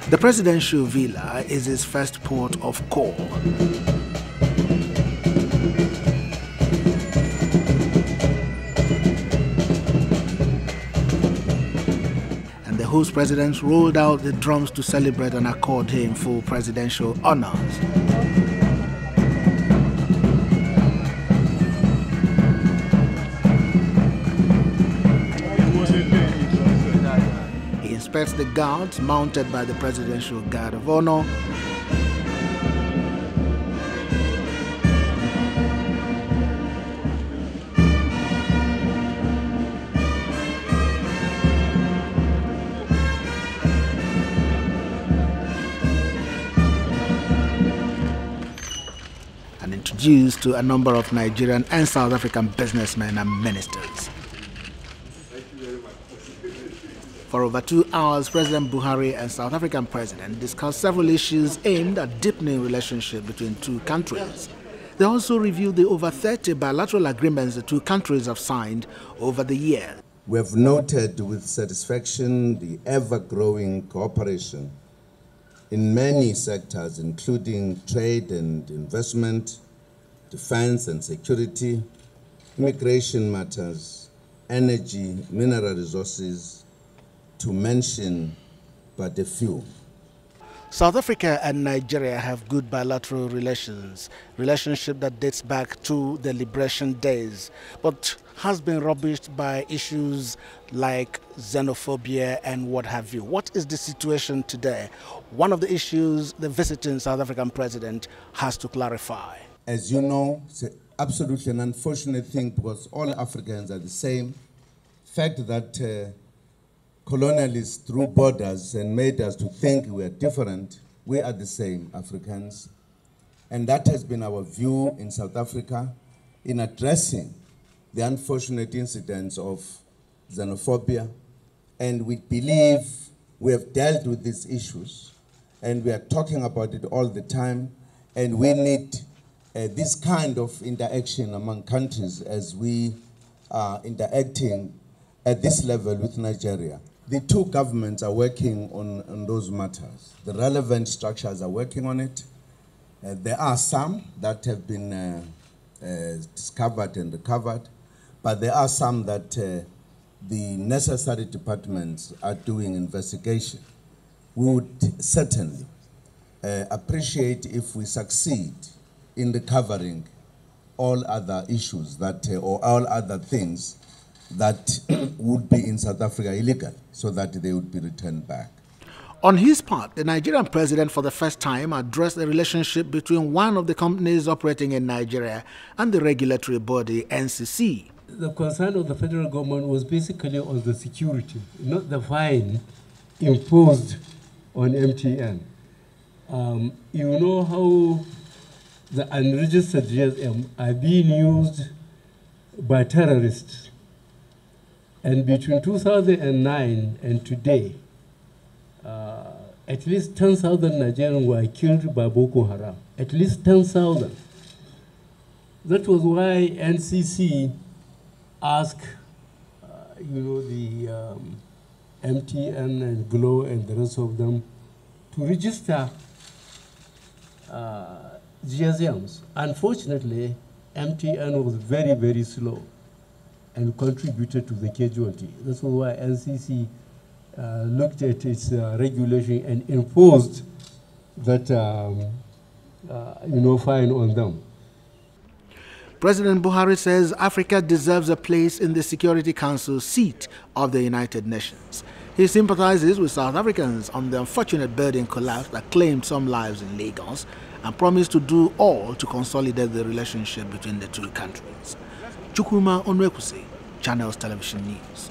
The presidential villa is his first port of call. And the host presidents rolled out the drums to celebrate and accord him full presidential honors. He inspects the guards mounted by the Presidential Guard of Honor. And introduced to a number of Nigerian and South African businessmen and ministers. For over 2 hours, President Buhari and South African President discussed several issues aimed at deepening relationship between two countries. They also reviewed the over 30 bilateral agreements the two countries have signed over the years. We have noted with satisfaction the ever-growing cooperation in many sectors, including trade and investment, defense and security, immigration matters, energy, mineral resources, to mention but a few. South Africa and Nigeria have good bilateral relationship that dates back to the liberation days, but has been rubbished by issues like xenophobia and what have you. What is the situation today? One of the issues the visiting South African president has to clarify. As you know, it's absolutely an unfortunate thing because all Africans are the same. The fact that colonialists drew borders and made us to think we are different. We are the same Africans. And that has been our view in South Africa in addressing the unfortunate incidents of xenophobia. And we believe we have dealt with these issues and we are talking about it all the time. And we need this kind of interaction among countries as we are interacting at this level with Nigeria. The two governments are working on those matters. The relevant structures are working on it. There are some that have been discovered and recovered, but there are some that the necessary departments are doing investigation. We would certainly appreciate if we succeed in recovering all other issues that, or all other things that would be in South Africa illegal, so that they would be returned back. On his part, the Nigerian president for the first time addressed the relationship between one of the companies operating in Nigeria and the regulatory body NCC. The concern of the federal government was basically on the security, not the fine imposed on MTN. You know how the unregistered GSM are being used by terrorists. And between 2009 and today, at least 10,000 Nigerians were killed by Boko Haram. At least 10,000. That was why NCC asked, the MTN and Glo and the rest of them to register GSMs. Unfortunately, MTN was very, very slow and contributed to the casualty. That's why NCC looked at its regulation and imposed that fine on them. President Buhari says Africa deserves a place in the Security Council seat of the United Nations. He sympathizes with South Africans on the unfortunate building collapse that claimed some lives in Lagos and promised to do all to consolidate the relationship between the two countries. Chukwuma, Channels Television News.